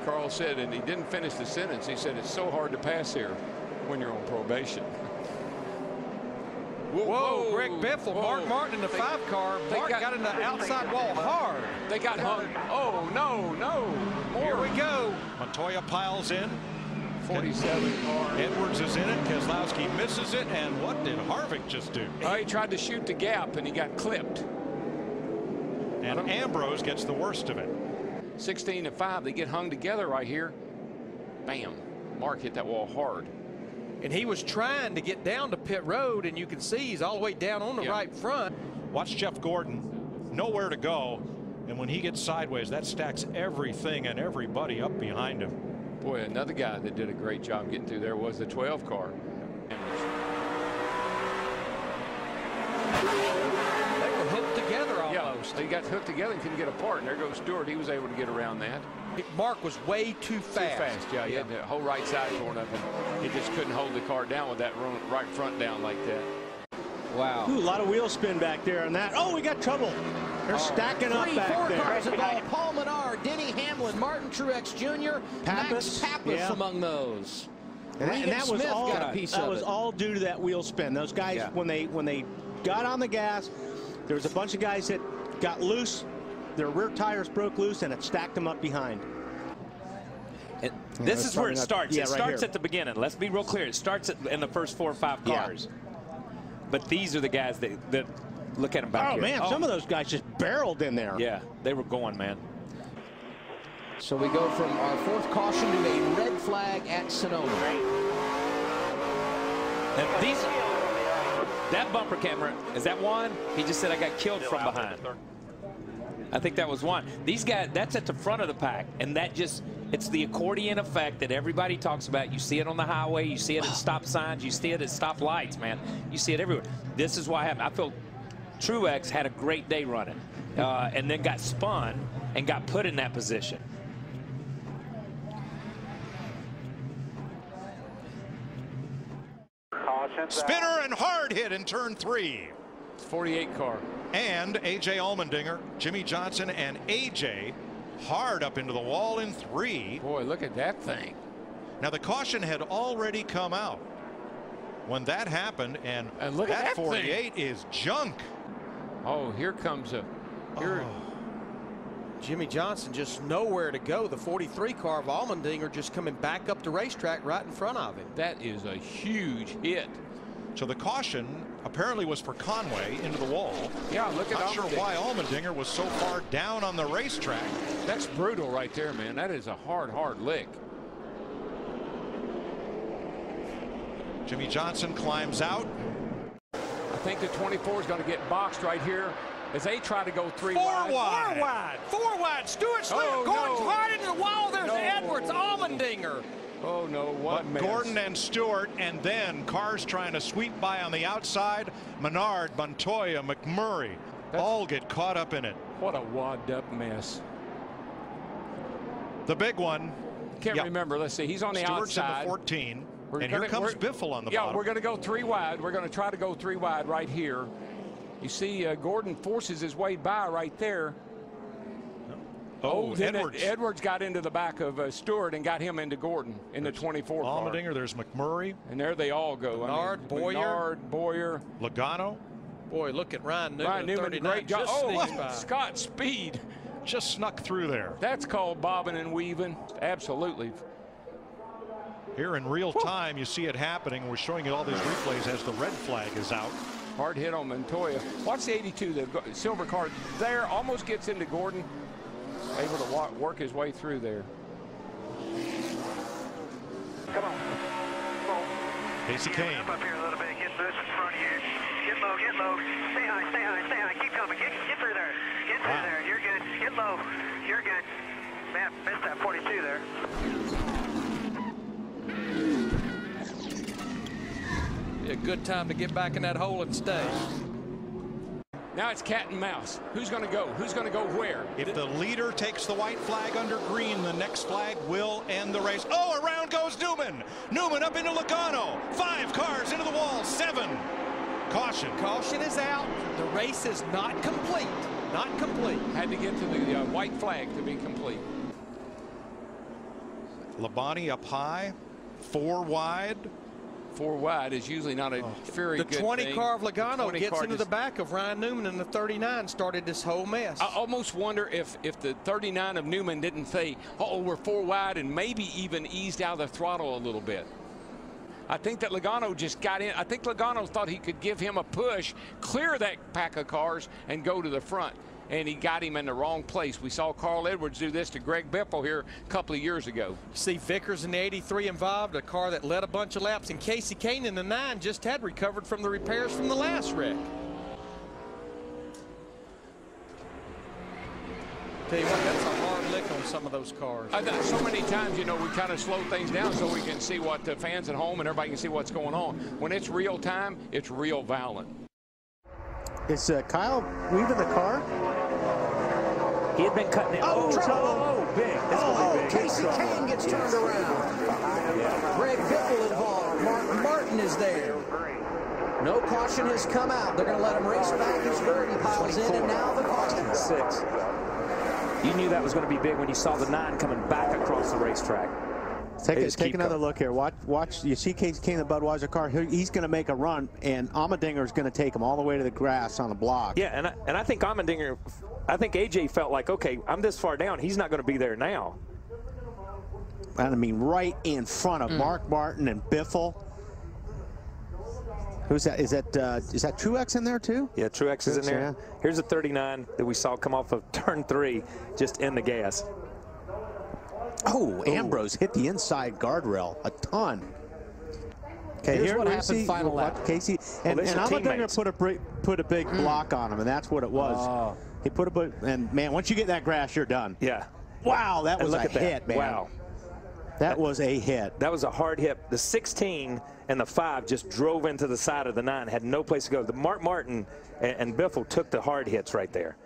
Carl said, and he didn't finish the sentence. He said, it's so hard to pass here when you're on probation. Whoa, Greg Biffle, Mark Martin in the 5 car. Mark got in the outside wall hard. They got hung. Oh, no. More. Here we go. Montoya piles in. 47 car. Edwards is in it. Keselowski misses it. And what did Harvick just do? He tried to shoot the gap, and he got clipped. And Ambrose gets the worst of it. 16-5. They get hung together right here. Bam. Mark hit that wall hard. And he was trying to get down to pit road, and you can see he's all the way down on the right front. Watch Jeff Gordon, nowhere to go, and when he gets sideways, that stacks everything and everybody up behind him. Boy, another guy that did a great job getting through there was the 12 car. They were hooked together almost. Yeah, they got hooked together and couldn't get apart, and there goes Stewart. He was able to get around that. Mark was way too fast. Yeah, he had the whole right side torn up, and he just couldn't hold the car down with that right front down like that. Wow. Ooh, a lot of wheel spin back there on that. Oh, we got trouble. They're stacking up back there. 3-4 cars involved. Paul Menard, Denny Hamlin, Martin Truex Jr., Max Pappas among those. And that was all got a piece of it. all due to that wheel spin. Those guys, when they got on the gas, there was a bunch of guys that got loose. Their rear tires broke loose, and it stacked them up behind. This is where it starts. Yeah, it starts at the beginning. Let's be real clear. It starts in the first 4 or 5 cars. But these are the guys that look at them back here. Oh, man, some of those guys just barreled in there. Yeah, they were going, man. So we go from our 4th caution to a red flag at Sonoma. That bumper camera, is that one? He just said I got killed from behind. I think that was one. These guys, that's at the front of the pack, and that just, it's the accordion effect that everybody talks about. You see it on the highway, you see it at stop signs, you see it at stop lights, man. You see it everywhere. This is why I feel Truex had a great day running, and then got spun and got put in that position. Spinner and hard hit in turn 3. 48 car. And A.J. Allmendinger, Jimmy Johnson, and A.J. hard up into the wall in 3. Boy, look at that thing. Now, the caution had already come out when that happened, and look at that 48 thing. is junk. Oh, here comes a... Jimmy Johnson just nowhere to go. The 43 car of Allmendinger just coming back up the racetrack right in front of him. That is a huge hit. So the caution apparently was for Conway into the wall. Yeah, look at Not sure why Allmendinger was so far down on the racetrack. That's brutal right there, man. That is a hard lick. Jimmy Johnson climbs out. I think the 24 is going to get boxed right here as they try to go 3 wide. 4 wide. Stewart Gordon's hard into the wall. There's Edwards, Allmendinger. Oh, no, what mess. Gordon and Stewart, and then cars trying to sweep by on the outside. Menard, Montoya, McMurray all get caught up in it. What a wadded up mess. The big one. Can't remember. Let's see. He's on the Stewart's outside. in the 14. And here comes Biffle on the bottom. Yeah, we're going to go 3 wide. We're going to try to go 3 wide right here. You see Gordon forces his way by right there. Oh, Edwards got into the back of Stewart and got him into Gordon in the 24 car. Allmendinger, there's McMurray. And there they all go. Menard, Boyer. Logano. Boy, look at Ryan Newman. Ryan Newman, great job. Oh, Scott Speed. Just snuck through there. That's called bobbing and weaving. Absolutely. Here in real time, you see it happening. We're showing you all these replays as the red flag is out. Hard hit on Montoya. Watch the 82, the silver car there, almost gets into Gordon. Able to work his way through there. Come on. Casey Kane. Up here a little bit. Get loose in front of you. Get low, get low. Stay high, stay high, stay high. Keep coming. Get through there. Get through there. You're good. Get low. You're good. Man, missed that 42 there. Be a good time to get back in that hole and stay. Now it's cat and mouse. Who's going to go? Who's going to go where? If the leader takes the white flag under green, the next flag will end the race. Oh, around goes Newman. Newman up into Logano. 5 cars into the wall. 7. Caution. Caution is out. The race is not complete. Not complete. Had to get to the white flag to be complete. Labonte up high, 4 wide. 4 wide is usually not a very good thing. The 20 car of Logano gets into just, the back of Ryan Newman, and the 39 started this whole mess. I almost wonder if the 39 of Newman didn't say, uh-oh, we're 4 wide, and maybe even eased out the throttle a little bit. I think that Logano just got in. I think Logano thought he could give him a push, clear that pack of cars, and go to the front. And he got him in the wrong place. We saw Carl Edwards do this to Greg Biffle here a couple of years ago. See Vickers in the 83 involved, a car that led a bunch of laps, and Casey Kane in the 9 just had recovered from the repairs from the last wreck. Tell you what, that's a hard lick on some of those cars. So many times, you know, we kind of slow things down so we can see what the fans at home and everybody can see what's going on. When it's real time, it's real violent. Is Kyle weaving the car? He had been cutting it. Oh, trouble. Big. It's going to be big. Casey Kane gets turned around. Greg Biffle involved. Mark Martin is there. No caution has come out. They're going to let him race back as Verdi piles in, and now the caution. 6. You knew that was going to be big when you saw the 9 coming back across the racetrack. Take another look here. Watch. You see Casey Kane, the Budweiser car. He's going to make a run, and Allmendinger is going to take him all the way to the grass on the block. Yeah, and I think Allmendinger, I think AJ felt like, okay, I'm this far down. He's not going to be there now. And I mean, right in front of Mark Martin and Biffle. Who's that? Is that Truex in there too? Yeah, Truex is in there. Yeah. Here's a 39 that we saw come off of turn 3, just in the gas. Oh, Ambrose hit the inside guardrail a ton. Okay, here's here what we happened see final lap. Casey and Allmendinger put a big block on him, and that's what it was. He put and man, once you get that grass, you're done. Yeah. Wow, that was a hit, man. Wow. That was a hit. That was a hard hit. The 16 and the 5 just drove into the side of the 9, had no place to go. The Mark Martin and Biffle took the hard hits right there.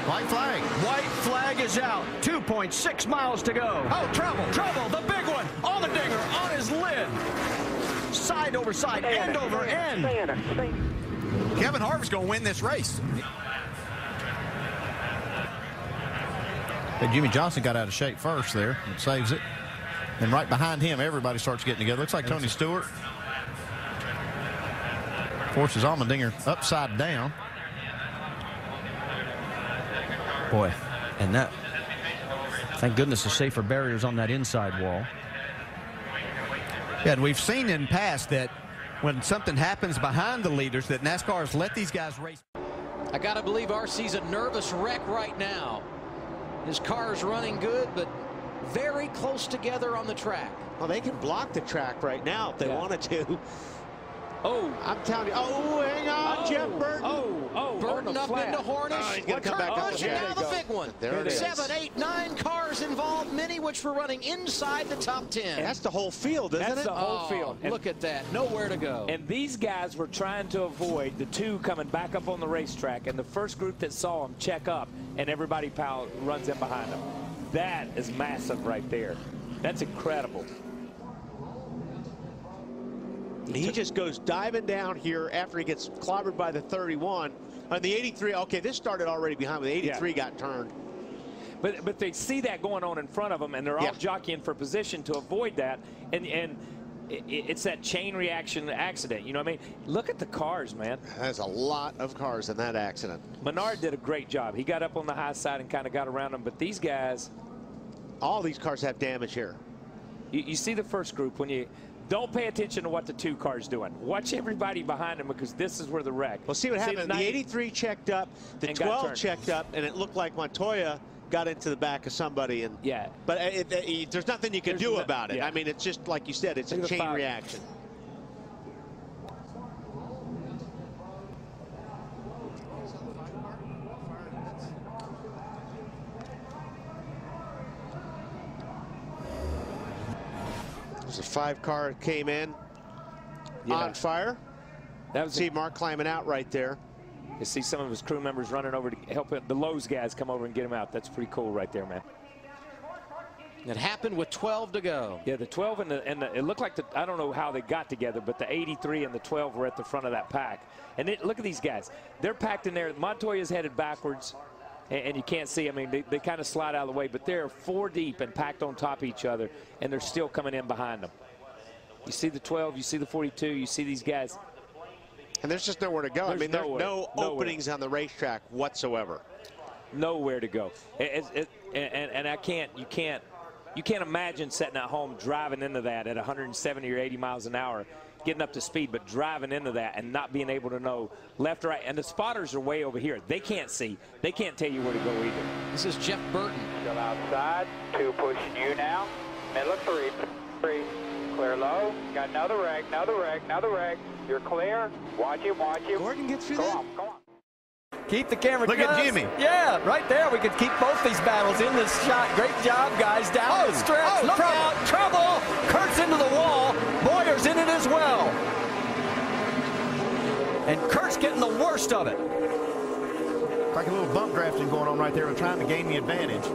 White flag. White flag is out. 2.6 miles to go. Oh, trouble. Trouble. The big one. Allmendinger on his lid. Side over side. End over end. Kevin Harvick's going to win this race. Hey, Jimmy Johnson got out of shape first there. It saves it. And right behind him, everybody starts getting together. Looks like Tony Stewart forces Allmendinger upside down. Boy, and that, thank goodness, the safer barriers on that inside wall. Yeah, and we've seen in past that when something happens behind the leaders, that NASCAR's let these guys race. I got to believe RC's a nervous wreck right now. His car is running good, but very close together on the track. Well, they can block the track right now if they wanted to. Oh, I'm telling you. Oh, hang on, Jeff Burton. Burton up into Hornish. He's going to come back up the now the big one. There it is. 7, 8, 9 cars involved, many which were running inside the top 10. That's the whole field, isn't it? That's the whole field. Look at that. Nowhere to go. And these guys were trying to avoid the 2 coming back up on the racetrack, and the first group that saw them check up, and everybody runs in behind them. That is massive right there. That's incredible. He just goes diving down here after he gets clobbered by the 31. On the 83, okay, this started already behind, but the 83 got turned. But they see that going on in front of them, and they're all jockeying for position to avoid that. And it's that chain reaction accident. You know what I mean? Look at the cars, man. There's a lot of cars in that accident. Menard did a great job. He got up on the high side and kind of got around them. But these guys, all these cars have damage here. You see the first group when you don't pay attention to what the 2 cars doing. Watch everybody behind them, because this is where the wreck. Well, see what happened. The 83 checked up, the 12 checked up, and it looked like Montoya got into the back of somebody. And but there's nothing you can do about it. I mean, it's just like you said, it's a chain reaction. There's a 5 car came in on fire. That was see Mark climbing out right there. You see some of his crew members running over to help the Lowe's guys come over and get him out. That's pretty cool right there, man. It happened with 12 to go. Yeah, the 12 and it looked like I don't know how they got together, but the 83 and the 12 were at the front of that pack. And look at these guys. They're packed in there. Montoya's headed backwards. and you can't see. I mean, they kind of slide out of the way, but they're 4 deep and packed on top of each other, and they're still coming in behind them. You see the 12, you see the 42, you see these guys. And there's just nowhere to go. I mean, there's no openings on the racetrack whatsoever. Nowhere to go. And you can't imagine sitting at home driving into that at 170 or 80 miles an hour, getting up to speed, but driving into that and not being able to know left or right. And the spotters are way over here. They can't see. They can't tell you where to go either. This is Jeff Burton. Still outside. 2 pushing you now. Middle of 3. 3. Clear low. Got another wreck, another wreck, another wreck. You're clear. Watch him, watch him. Gordon gets through go that? On, go on. Keep the camera. Look at Jimmy. Yeah, right there. We could keep both these battles in this shot. Great job, guys. Down the stretch. Look out. Trouble. Kurt's into the wall. Boyer's in it as well. And Kurt's getting the worst of it. Like a little bump drafting going on right there and trying to gain the advantage.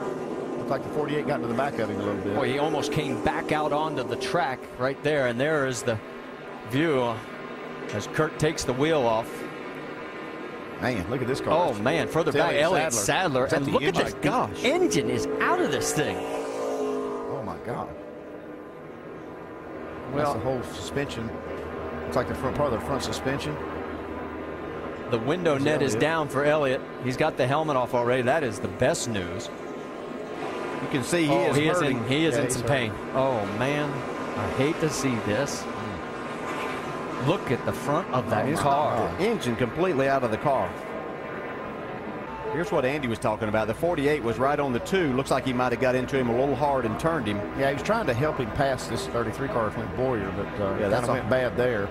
Looks like the 48 got to the back of him a little bit. Boy, he almost came back out onto the track right there. And there is the view as Kurt takes the wheel off. Man, look at this car. Oh, man, further back, Elliott Sadler. And look at this. Gosh. The engine is out of this thing. Oh, my God. Well, that's the whole suspension. It's like the front part of the front suspension. The window net is down for Elliott. He's got the helmet off already. That is the best news. You can see he is in some pain. Oh, man. I hate to see this. Look at the front of that car. The engine completely out of the car. Here's what Andy was talking about. The 48 was right on the 2. Looks like he might have got into him a little hard and turned him. Yeah, he was trying to help him pass this 33 car from Boyer, but yeah, that's not bad there.